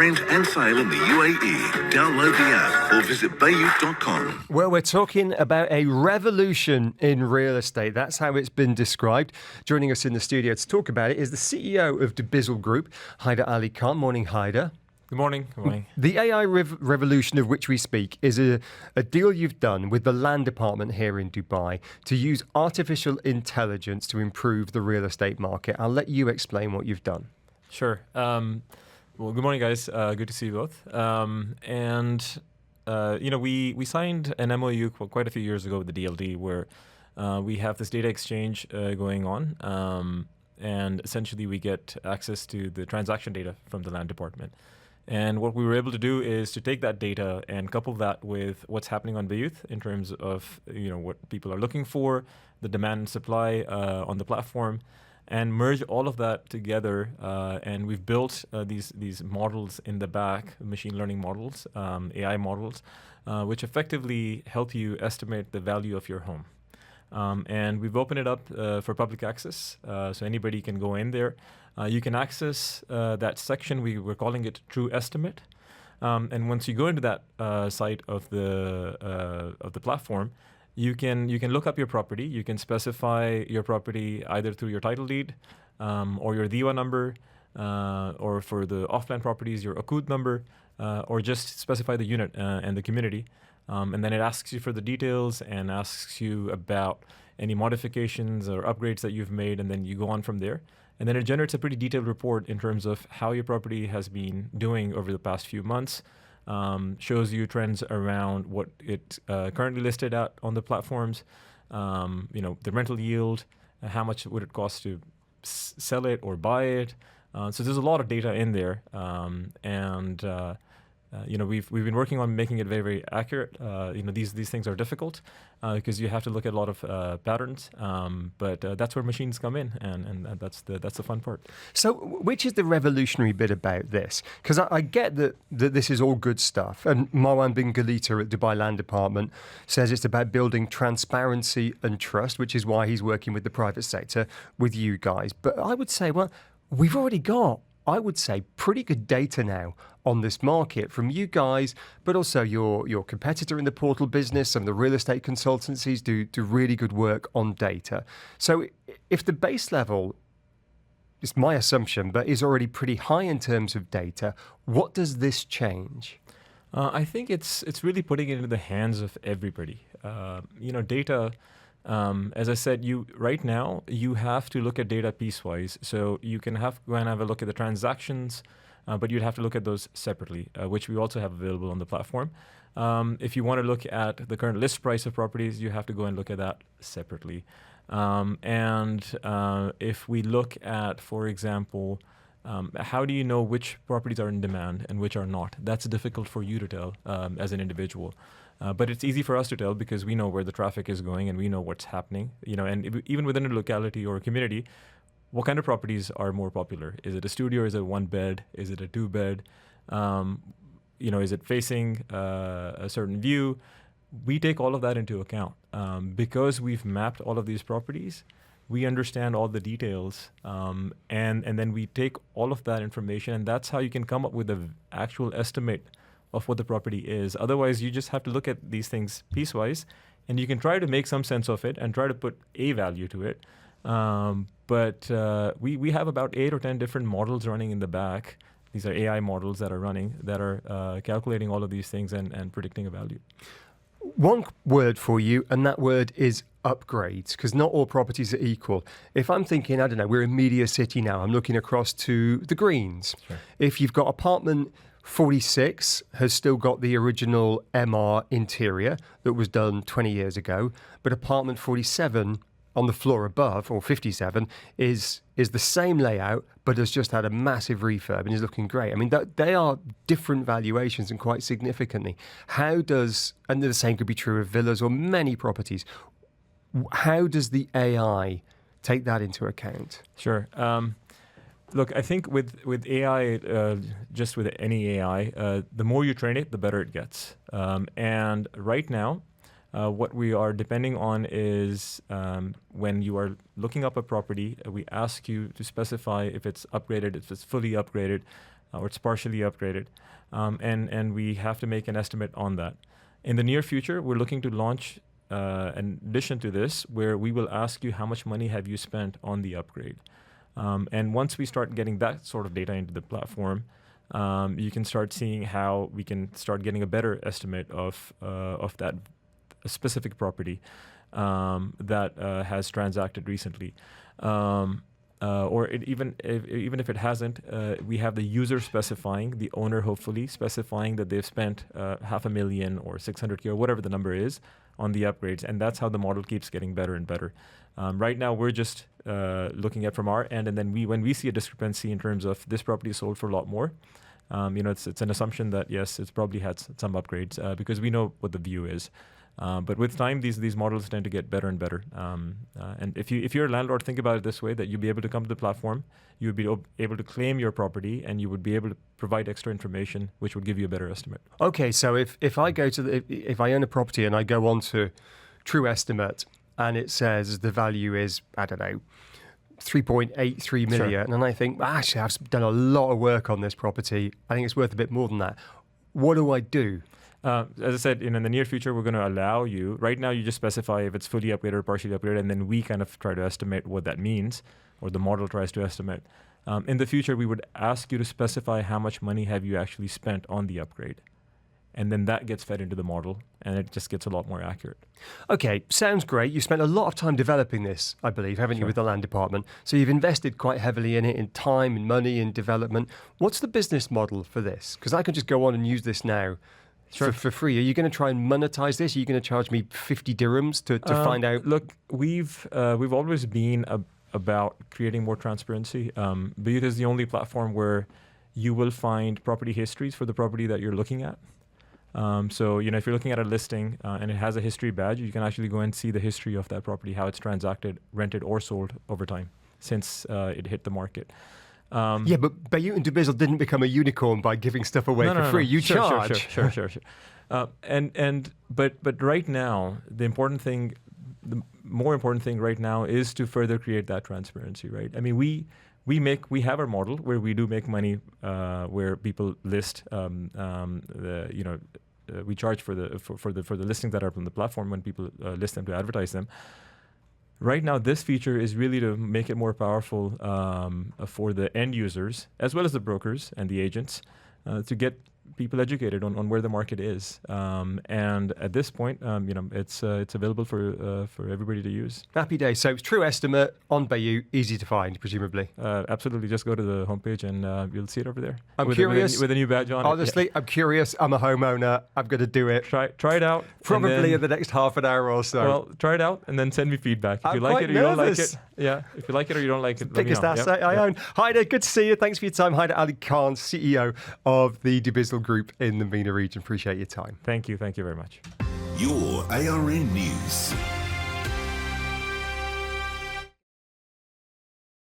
rent and sale in the UAE. Download the app or visit Bayut.com. Well, we're talking about a revolution in real estate. That's how it's been described. Joining us in the studio to talk about it is the CEO of Dibizzle Group, Haider Khan. Morning, Haider. Good morning. Good morning. The AI revolution of which we speak is a deal you've done with the land department here in Dubai to use artificial intelligence to improve the real estate market. I'll let you explain what you've done. Sure. Well, good morning, guys. Good to see you both. We signed an MOU quite a few years ago with the DLD where we have this data exchange going on. And essentially, we get access to the transaction data from the land department. And what we were able to do is to take that data and couple that with what's happening on Bayut in terms of what people are looking for, the demand and supply on the platform, and merge all of that together. And we've built these models in the back, machine learning models, AI models, which effectively help you estimate the value of your home. And we've opened it up for public access, so anybody can go in there. You can access that section. We're calling it TruEstimate. And once you go into that site of the platform, you can look up your property. You can specify your property either through your title deed or your DIWA number, or for the off-plan properties, your Akud number, or just specify the unit and the community. And then it asks you for the details and asks you about any modifications or upgrades that you've made, and then you go on from there. And then it generates a pretty detailed report in terms of how your property has been doing over the past few months, shows you trends around what it currently listed at on the platforms, the rental yield, how much would it cost to sell it or buy it. So there's a lot of data in there. We've been working on making it very, very accurate. These things are difficult because you have to look at a lot of patterns. But that's where machines come in, and that's the fun part. So, which is the revolutionary bit about this? Because I get that this is all good stuff, and Marwan bin Galita at Dubai Land Department says it's about building transparency and trust, which is why he's working with the private sector, with you guys. But I would say, well, we've already got, I would say, pretty good data now on this market from you guys, but also your competitor in the portal business. Some of the real estate consultancies do really good work on data. So if the base level, it's my assumption, but is already pretty high in terms of data, what does this change? I think it's really putting it into the hands of everybody. Data. As I said, right now you have to look at data piecewise. So you can go and have a look at the transactions, but you'd have to look at those separately, which we also have available on the platform. If you want to look at the current list price of properties, you have to go and look at that separately. If we look at, for example, how do you know which properties are in demand and which are not? That's difficult for you to tell as an individual. But it's easy for us to tell because we know where the traffic is going and we know what's happening. And even within a locality or a community, what kind of properties are more popular? Is it a studio? Is it 1 bed? Is it a 2 bed? Is it facing a certain view? We take all of that into account because we've mapped all of these properties. We understand all the details, and then we take all of that information, and that's how you can come up with an actual estimate of what the property is. Otherwise, you just have to look at these things piecewise, and you can try to make some sense of it and try to put a value to it. But we have about 8 or 10 different models running in the back. These are AI models that are running, that are calculating all of these things and predicting a value. One word for you, and that word is upgrades, because not all properties are equal. If I'm thinking, I don't know, we're in Media City now, I'm looking across to the Greens. Sure. If you've got apartment 46 has still got the original MR interior that was done 20 years ago, but apartment 47 on the floor above, or 57, is the same layout, but has just had a massive refurb and is looking great. I mean, they are different valuations and quite significantly. And the same could be true of villas or many properties. How does the AI take that into account? Sure. Look, I think with AI, just with any AI, the more you train it, the better it gets. And right now, what we are depending on is when you are looking up a property, we ask you to specify if it's upgraded, if it's fully upgraded, or it's partially upgraded, and we have to make an estimate on that. In the near future, we're looking to launch an addition to this, where we will ask you how much money have you spent on the upgrade. And once we start getting that sort of data into the platform, you can start seeing how we can start getting a better estimate of that specific property that has transacted recently. Even if it hasn't, we have the user specifying, the owner hopefully specifying that they've spent $500,000 or 600K or whatever the number is on the upgrades, and that's how the model keeps getting better and better. Right now, we're just looking at from our end, and then when we see a discrepancy in terms of this property is sold for a lot more, it's an assumption that yes, it's probably had some upgrades because we know what the view is. But with time, these models tend to get better and better. And if you're a landlord, think about it this way: that you'd be able to come to the platform, you would be able to claim your property, and you would be able to provide extra information, which would give you a better estimate. Okay, so if I go to if I own a property and I go on to TruEstimate and it says the value is, I don't know, 3.83 million, Sure. and I think, actually, I've done a lot of work on this property, I think it's worth a bit more than that. What do I do? As I said, in the near future, we're going to allow you. Right now, you just specify if it's fully upgraded or partially upgraded, and then we kind of try to estimate what that means, or the model tries to estimate. In the future, we would ask you to specify how much money have you actually spent on the upgrade. And then that gets fed into the model, and it just gets a lot more accurate. Okay, sounds great. You spent a lot of time developing this, I believe, haven't you, with the land department? So you've invested quite heavily in it, in time, in money, in development. What's the business model for this? Because I can just go on and use this now. Sure. For free. Are you going to try and monetize this? Are you going to charge me 50 dirhams to find out? Look, we've always been about creating more transparency. Bayut is the only platform where you will find property histories for the property that you're looking at. So if you're looking at a listing and it has a history badge, you can actually go and see the history of that property, how it's transacted, rented, or sold over time since it hit the market. Yeah, but Bayut and Dubizzle didn't become a unicorn by giving stuff away for free. You charge. Sure. But right now, the more important thing right now is to further create that transparency, right? I mean, we have our model where we do make money, where people list, we charge for the listings that are on the platform when people list them to advertise them. Right now, this feature is really to make it more powerful for the end users, as well as the brokers and the agents, to get people educated on where the market is. And at this point, it's available for everybody to use. Happy day. So it's TruEstimate on Bayut, easy to find, presumably. Absolutely. Just go to the homepage and you'll see it over there. I'm curious. With a new badge on. Honestly, I'm curious. I'm a homeowner. I'm going to do it. Try it out. Probably in the next half an hour or so. Well, try it out and then send me feedback. If you like it or you don't like it. Yeah. If you like it or you don't like it, biggest asset I own. Haider, good to see you. Thanks for your time. Haider Khan, CEO of the Dubizzle Group in the MENA region. Appreciate your time. Thank you very much. Your ARN News.